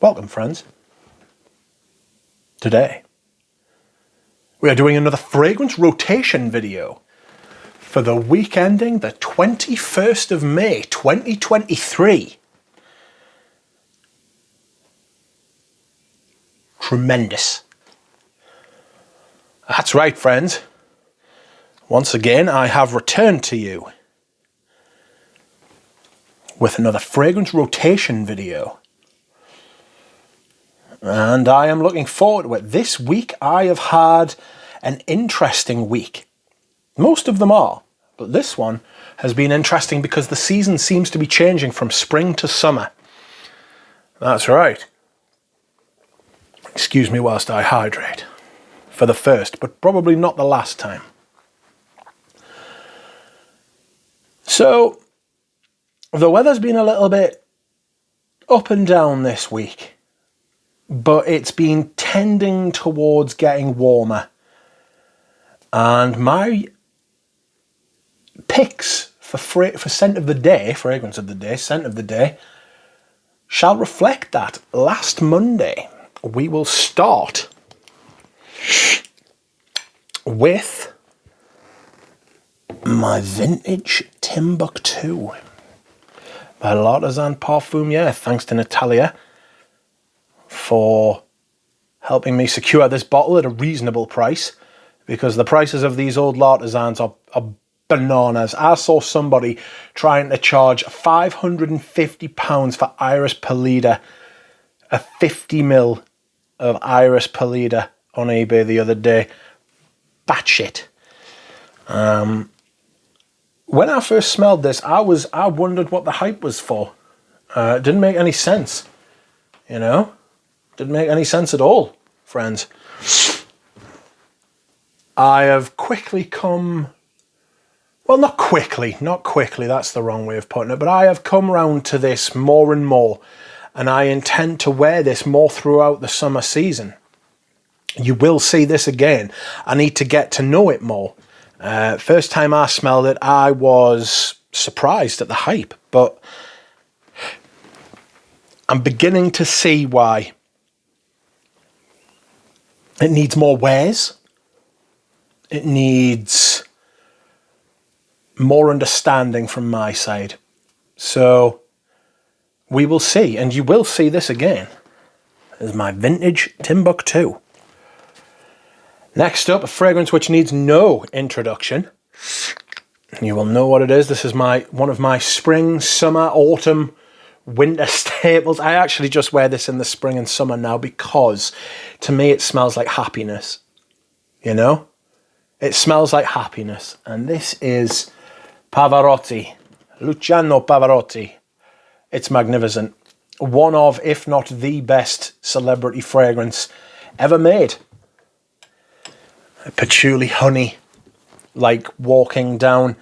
Welcome, friends. Today, we are doing another fragrance rotation video for the week ending the 21st of May, 2023. Tremendous. That's right, friends. Once again, I have returned to you with another fragrance rotation video. And I am looking forward to it. This week I have had an interesting week. Most of them are, but this one has been interesting because the season seems to be changing from spring to summer. That's right. Excuse me whilst I hydrate. For the first, but probably not the last time. So, the weather's been a little bit up and down this week. But it's been tending towards getting warmer. And my picks for scent of the day, fragrance of the day, scent of the day, shall reflect that. Last Monday, we will start with my vintage Timbuktu by L'Artisan Parfumier. Thanks to Natalia for helping me secure this bottle at a reasonable price, because the prices of these old L'Artisans are bananas. I saw somebody trying to charge £550 for Iris Polida, a 50ml of Iris Polida on eBay the other day. Batshit. When I first smelled this, I wondered what the hype was for. It didn't make any sense, you know? Didn't make any sense at all, friends. I have quickly come, well, not quickly, that's the wrong way of putting it, but I have come round to this more and more, and I intend to wear this more throughout the summer season. You will see this again. I need to get to know it more. First time I smelled it, I was surprised at the hype, but I'm beginning to see why. It needs more wears. It needs more understanding from my side. So we will see, and you will see this again. This is my vintage Timbuktu. Next up, a fragrance which needs no introduction. You will know what it is. This is one of my spring, summer, autumn, winter staples. I actually just wear this in the spring and summer now because to me it smells like happiness. You know? It smells like happiness. And this is Pavarotti. Luciano Pavarotti. It's magnificent. One of, if not the best celebrity fragrance ever made. Patchouli honey, like walking down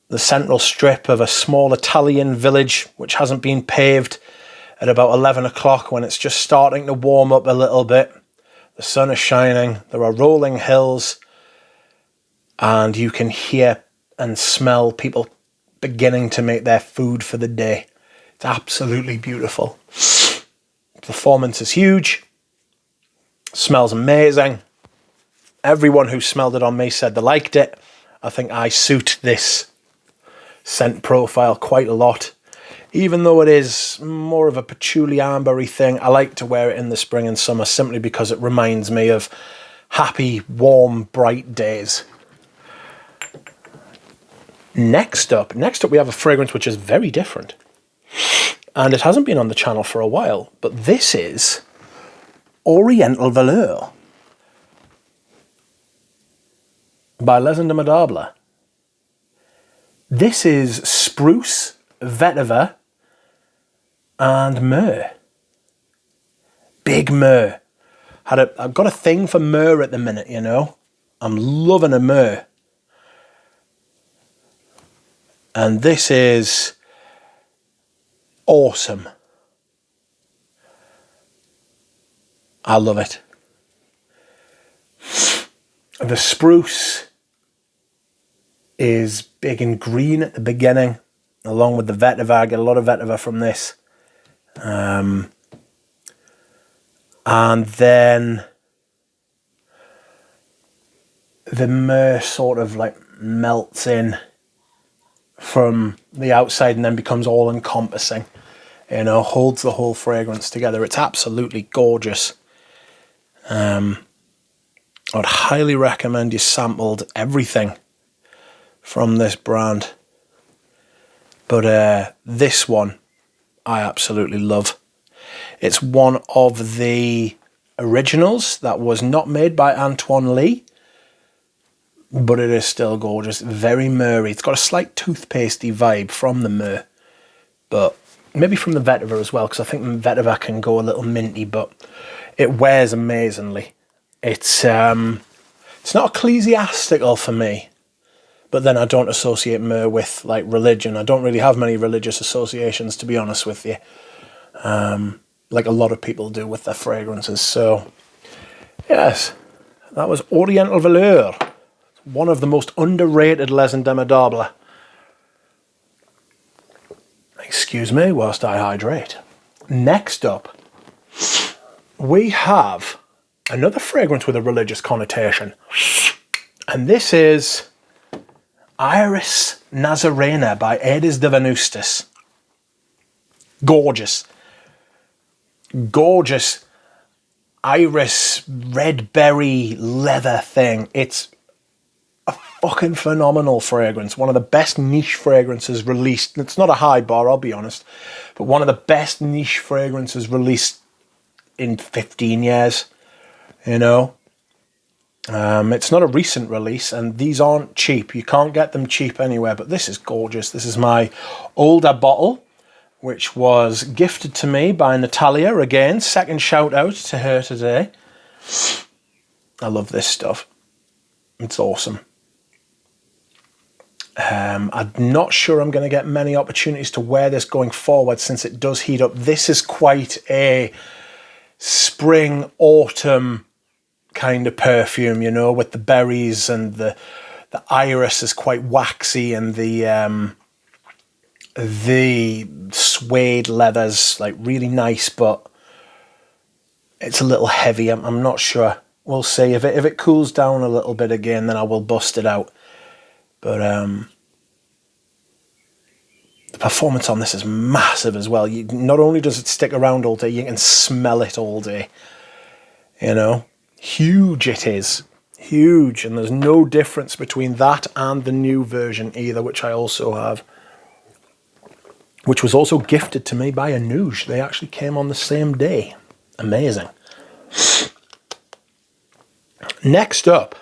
the central strip of a small Italian village which hasn't been paved at about 11 o'clock when it's just starting to warm up a little bit. The sun is shining, there are rolling hills, and you can hear and smell people beginning to make their food for the day. It's absolutely beautiful. Performance is huge. Smells amazing. Everyone who smelled it on me said they liked it. I think I suit this scent profile quite a lot. Even though it is more of a patchouli ambery thing, I like to wear it in the spring and summer simply because it reminds me of happy, warm, bright days. Next up we have a fragrance which is very different. And it hasn't been on the channel for a while, but this is Oriental Villa by Les Indomptables. This is spruce, vetiver, and myrrh. Big myrrh. I've got a thing for myrrh at the minute, you know. I'm loving a myrrh. And this is awesome. I love it. The spruce is big and green at the beginning, along with the vetiver. I get a lot of vetiver from this. And then the myrrh sort of like melts in from the outside and then becomes all encompassing, you know, holds the whole fragrance together. It's absolutely gorgeous. I'd highly recommend you sampled everything from this brand, but this one I absolutely love. It's one of the originals that was not made by Antoine Lee, but it is still gorgeous. Very myrrhy. It's got a slight toothpastey vibe from the myrrh, but maybe from the vetiver as well, because I think the vetiver can go a little minty, but it wears amazingly. It's not ecclesiastical for me, but then I don't associate myrrh with like religion. I don't really have many religious associations, to be honest with you, like a lot of people do with their fragrances. So yes, that was Oriental Villa, one of the most underrated Les Indomptables. Excuse me whilst I hydrate. Next up, we have another fragrance with a religious connotation. And this is Iris Nazarena by Aedes de Venustus. Gorgeous. Gorgeous iris red berry leather thing. It's a fucking phenomenal fragrance. One of the best niche fragrances released. It's not a high bar, I'll be honest, but one of the best niche fragrances released in 15 years, you know. It's not a recent release, and these aren't cheap. You can't get them cheap anywhere, but this is gorgeous. This is my older bottle, which was gifted to me by Natalia. Again, second shout out to her today. I love this stuff. It's awesome. I'm not sure I'm going to get many opportunities to wear this going forward since it does heat up. This is quite a spring, autumn kind of perfume, you know, with the berries, and the iris is quite waxy, and the suede leather's like really nice, but it's a little heavy. I'm not sure. We'll see. If it cools down a little bit again, then I will bust it out. But the performance on this is massive as well. Not only does it stick around all day, you can smell it all day. You know, huge it is. Huge. And there's no difference between that and the new version either, which I also have, which was also gifted to me by Anouge. They actually came on the same day. Amazing. Next up,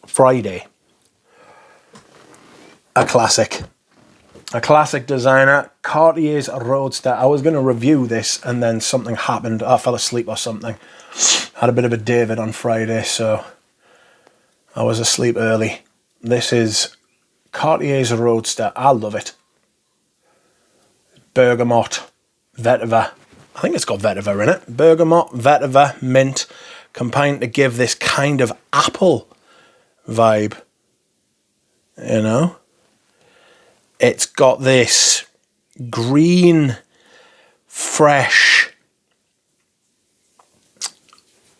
Friday. A classic designer, Cartier's Roadster. I was going to review this and then something happened. I fell asleep or something. Had a bit of a David on Friday, so I was asleep early. This is Cartier's Roadster. I love it. Bergamot, vetiver. I think it's got vetiver in it. Bergamot, vetiver, mint, combined to give this kind of apple vibe, you know. It's got this green, fresh,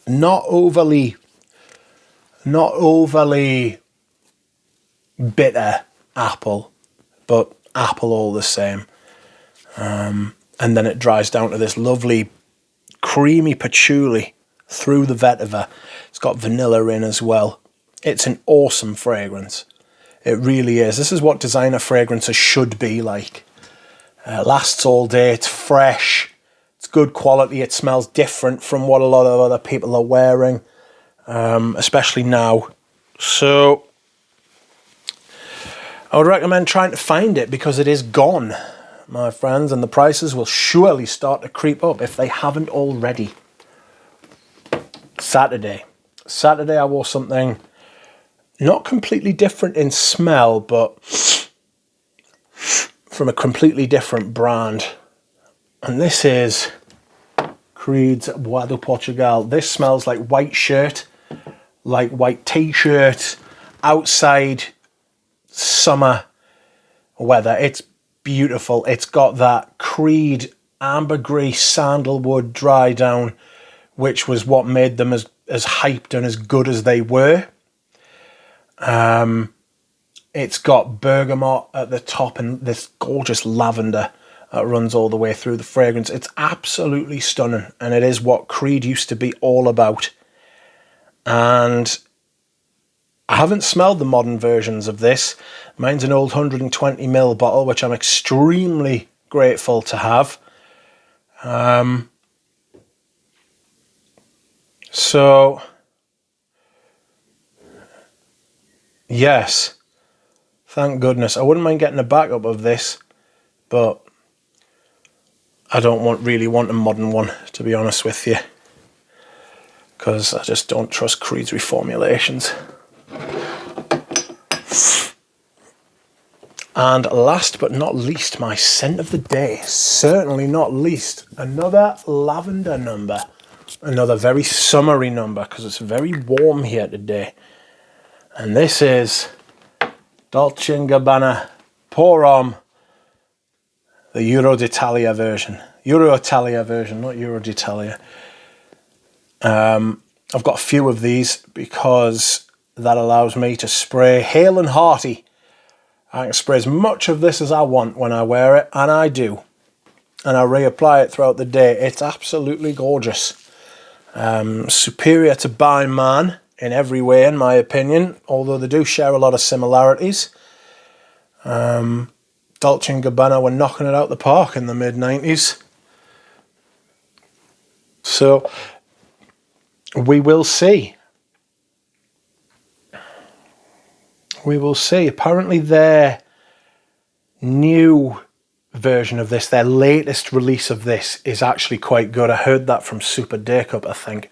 not overly bitter apple, but apple all the same. And then it dries down to this lovely creamy patchouli through the vetiver. It's got vanilla in as well. It's an awesome fragrance. It really is. This is what designer fragrances should be like. Lasts all day, it's fresh, it's good quality, it smells different from what a lot of other people are wearing, especially now. So I would recommend trying to find it because it is gone, my friends, and the prices will surely start to creep up if they haven't already. Saturday I wore something not completely different in smell, but from a completely different brand. And this is Creed's Bois de Portugal. This smells like white shirt, like white t-shirt, outside summer weather. It's beautiful. It's got that Creed ambergris sandalwood dry down, which was what made them as hyped and as good as they were. It's got bergamot at the top and this gorgeous lavender that runs all the way through the fragrance. It's absolutely stunning, and it is what Creed used to be all about. And I haven't smelled the modern versions of this. Mine's an old 120ml bottle, which I'm extremely grateful to have. So, yes, thank goodness. I wouldn't mind getting a backup of this, but I don't really want a modern one, to be honest with you, because I just don't trust Creed's reformulations. And last but not least, my scent of the day, certainly not least, another lavender number. Another very summery number, because it's very warm here today. And this is Dolce Gabbana Pour Homme, the Euro d'Italia version. Euro Italia version, not Euro d'Italia. I've got a few of these because that allows me to spray hale and hearty. I can spray as much of this as I want when I wear it, and I do. And I reapply it throughout the day. It's absolutely gorgeous. Superior to By Man in every way, in my opinion, although they do share a lot of similarities. Dolce & Gabbana were knocking it out the park in the mid-90s. So, we will see. We will see. Apparently their new version of this, their latest release of this, is actually quite good. I heard that from Super Daycup, I think.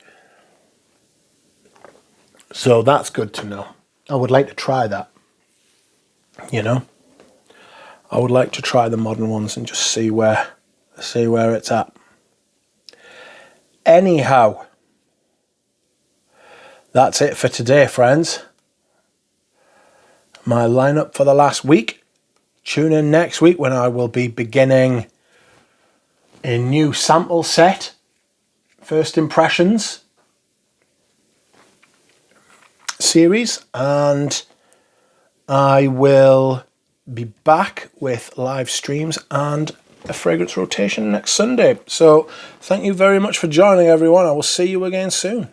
So that's good to know. I would like to try that. You know? I would like to try the modern ones and just see where it's at. Anyhow, that's it for today, friends. My lineup for the last week. Tune in next week when I will be beginning a new sample set. First Impressions series. And I will be back with live streams and a fragrance rotation next Sunday. So thank you very much for joining, everyone. I will see you again soon.